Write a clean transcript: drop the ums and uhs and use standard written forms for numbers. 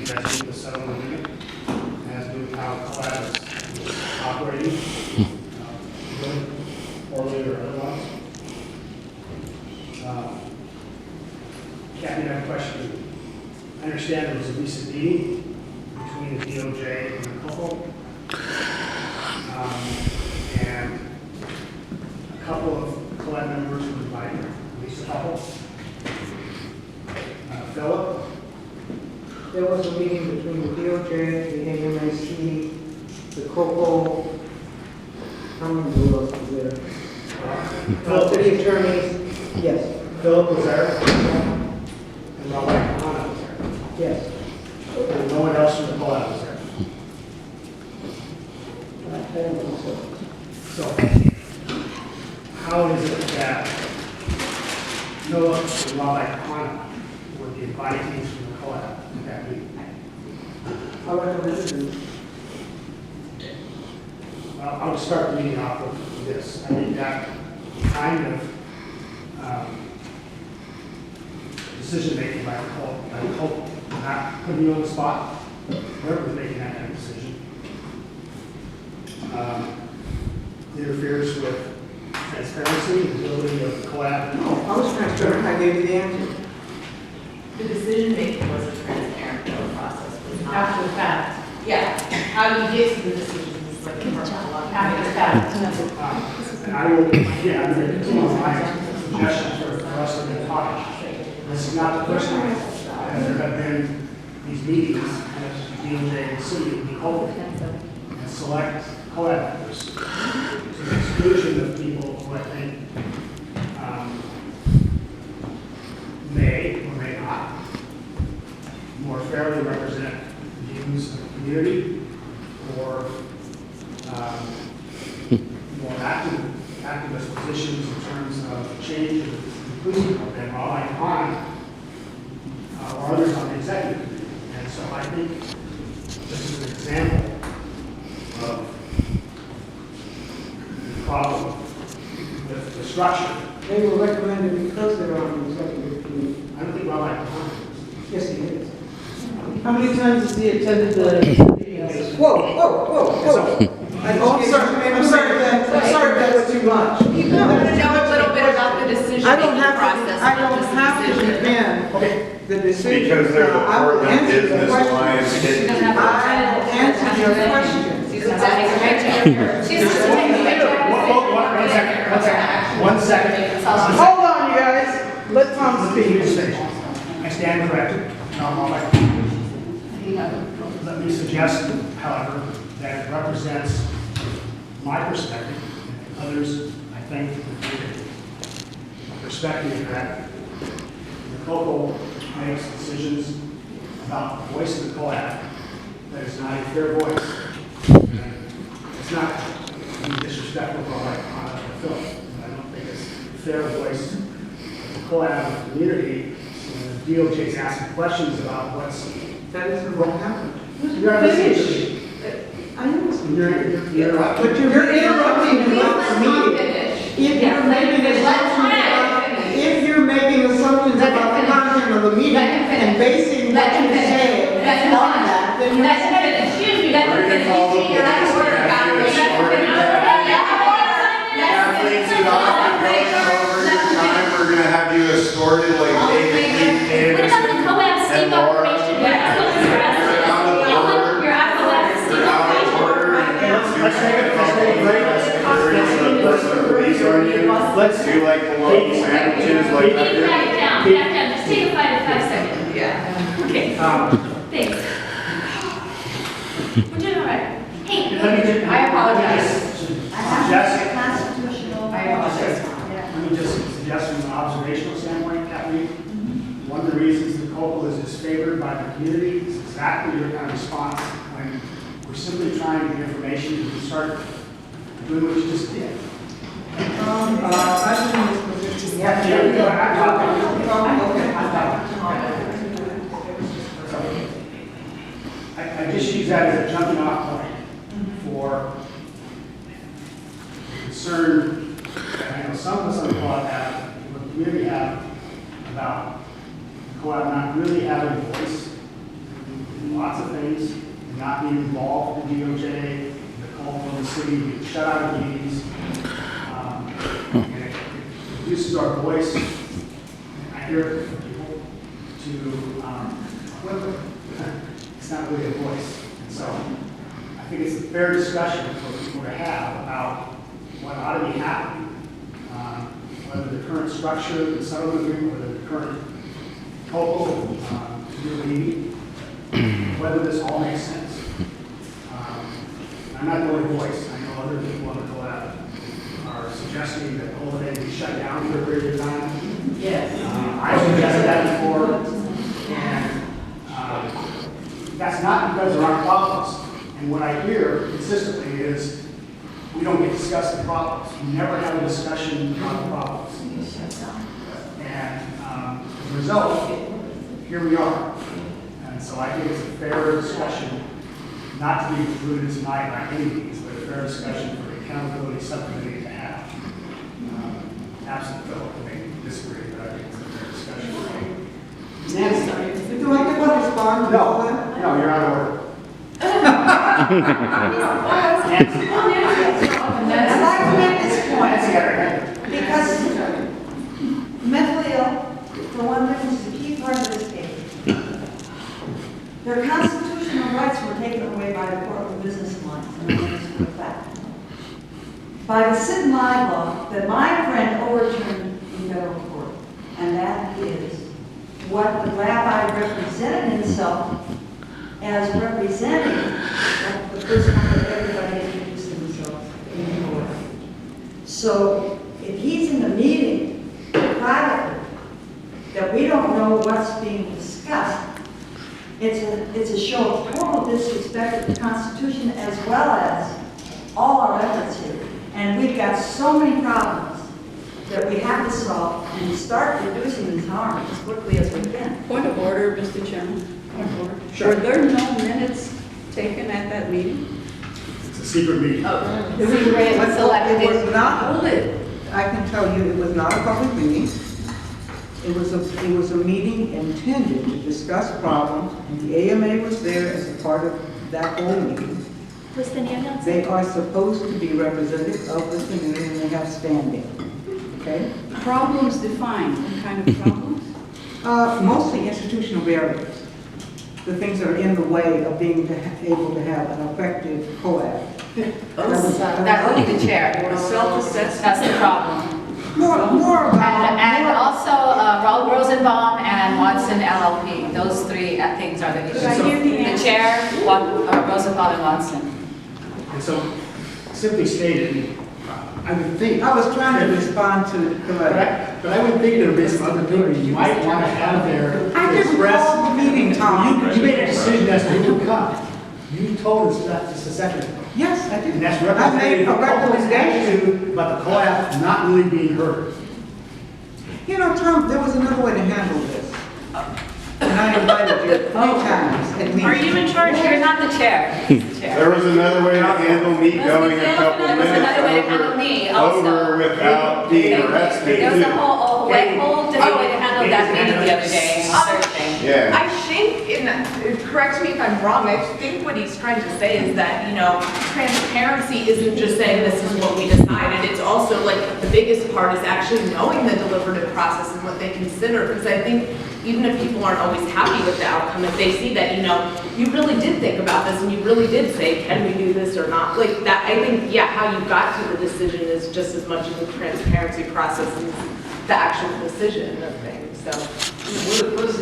guys need to settle in a minute as to how COAB is operating, good, poorly or otherwise. Captain, I have a question. I understand there was a recent meeting between the DOJ and the COAB, and a couple of COAB members were invited, at least a couple. Philip? There was a meeting between the DOJ, the AMAC, the COAB, how many of us was there? Philip, City attorneys, yes, Philip was there? And my wife, Hannah, was there? yes. And no one else from the COAB was there? I don't think so. So, how is it that Philip and my wife, Hannah, were the invitees from the COAB at that meeting? I recommended them. Well, I'll start the meeting off with this. I think that kind of decision-making by the COAB, not putting you on the spot, whoever was making that kind of decision, interferes with transparency and ability of the COAB. I was transparent, I gave you the answer. The decision-making wasn't transparent, the process was not. After the fact. Yeah, how you get to the decisions is like a After the fact. And I will, yeah, I'm going to continue my suggestions for us to be talking. This is not the first time there have been these meetings at DOJ and city of the COAB and select COAB members to the exclusion of people who I think may or may not more fairly represent the views of the community or more activist positions in terms of change of the policing program, while I find or others on the executive committee. And so I think this is an example of the problem with the structure. They were recommended because they're on the executive committee. I don't think well I can. Yes, he is. How many times has he attended the meetings? Whoa. I'm sorry that was too much. You want to know a little bit about the decision-making I don't have process, to, I not don't just have the to decision. defend Okay. the decision. Because there's a I will Portland answer the Business question. Alliance. I will answer your question. She's not taking a paycheck. She's just taking a paycheck. One second. Hold on, you guys. Let Tom speak. I stand corrected. Let me suggest, however, that it represents my perspective, and others, I think, the perspective that the COAB makes decisions about the voice of the COAB that is not a fair voice. And it's not being disrespectful to like Phil. I don't think it's a fair voice of the COAB community. The DOJ is asking questions about what's. That isn't what happened. You're not listening. I understand. You're But you're interrupting the meeting. If you're making assumptions about the content of the meeting and basing what you say on that, then you're. Excuse me, We're going to call the police and athletes and going over your time. We're going to have you escorted like David Lee What about the COAB state and Laura. operation? You're out of order. You're out of order. You're out of order. Let's take a break. Let's do like bologna sandwiches like Back it that. down. Just take a 5 seconds. Yeah. Okay. Thanks. We're doing all right. Hey, I apologize. constitutional. I apologize. Let me just suggest from an observational standpoint, Kathleen, one of the reasons the COAB is disfavored by the community is exactly your kind of response when we're simply trying to get information to start doing what you just did. I've been in this position. I just use that as a jumping off point for concern that I know some of us on the COAB have, what the community have about COAB not really having a voice in a lot lots of things, not being involved in DOJ, the call from the city, being shut out of meetings. And it reduces our voice. I hear it from people to, it's not really a voice. And so I think it's a fair discussion for people to have about what ought to be happening. Whether the current structure, the settlement agreement, whether the current total, whether this all makes sense. I'm not the only voice. I know other people on the COAB are suggesting that the whole thing be shut down for a period of time. Yes. I suggested that before, and that's not because there aren't problems. And what I hear consistently is we don't get to discuss the problems. We never have a discussion about the problems. And as a result, here we are. And so I think it's a fair discussion, not to be concluded tonight by any means, but a fair discussion for the accountability subcommittee to have. Absent Phil, I may disagree, but I think it's a fair discussion. Nancy, do I get to respond to all that? No, you're out of order. I'd like to make this Nancy point, got her hand. because mentally ill, for one thing, is a key part of this case. Their constitutional rights were taken away by the Portland Business Alliance, and I'm going to say that. By the sit-and-lie law that my friend overturned in federal court, and that is what the rabbi represented himself as representing the first time that everybody introduced themselves in court. So if he's in the meeting privately, that we don't know what's being discussed, it's a show of total disrespect of the Constitution as well as all our efforts here. And we've got so many problems that we have to solve and start reducing these harms as quickly as we can. Point of order, Mr. Chairman. Point of order. Sure. Were there no minutes taken at that meeting? It's a secret meeting. Oh, We selected It was not, hold it. I can tell you, it was not a public meeting. It was a meeting intended to discuss problems, and the AMA was there as a part of that whole meeting. Was the name announced? They are supposed to be representative of the community, and they have standing, okay? Problems defined. What kind of problems? Mostly institutional barriers, the things that are in the way of being able to have an effective COAB. That's only the chair. Self-assessment. That's the problem. More about. And also Raul Rosenbaum and Watson LLP. Those three things are the issues. I hear the The answer? chair, Rosenbaum and Watson. And so, simply stated, I would think. I was trying to respond to the But I would think there would be some other people you might want to have there. I to didn't express- call the meeting, Tom. You made a decision as to who would come. You told us that just a second ago. Yes, I did. And that's I made representative a of public recommendation. attitude about the COAB not really being heard. You know, Tom, there was another way to handle this. And I invited you 3 times at least. Are you in charge? You're not the chair. He's the chair. There was another way to handle me going a couple There was another way to handle me also. over without being arrested There was a too. whole different way to handle that meeting the other day. Searching. Yeah. I think, correct me if I'm wrong, I think what he's trying to say is that, transparency isn't just saying this is what we decided. It's also like the biggest part is actually knowing the deliberative process and what they consider. Because I think even if people aren't always happy with the outcome, if they see that, you really did think about this and you really did say, can we do this or not? Like that, I think, how you got to the decision is just as much of the transparency process as the actual decision of things, so. Was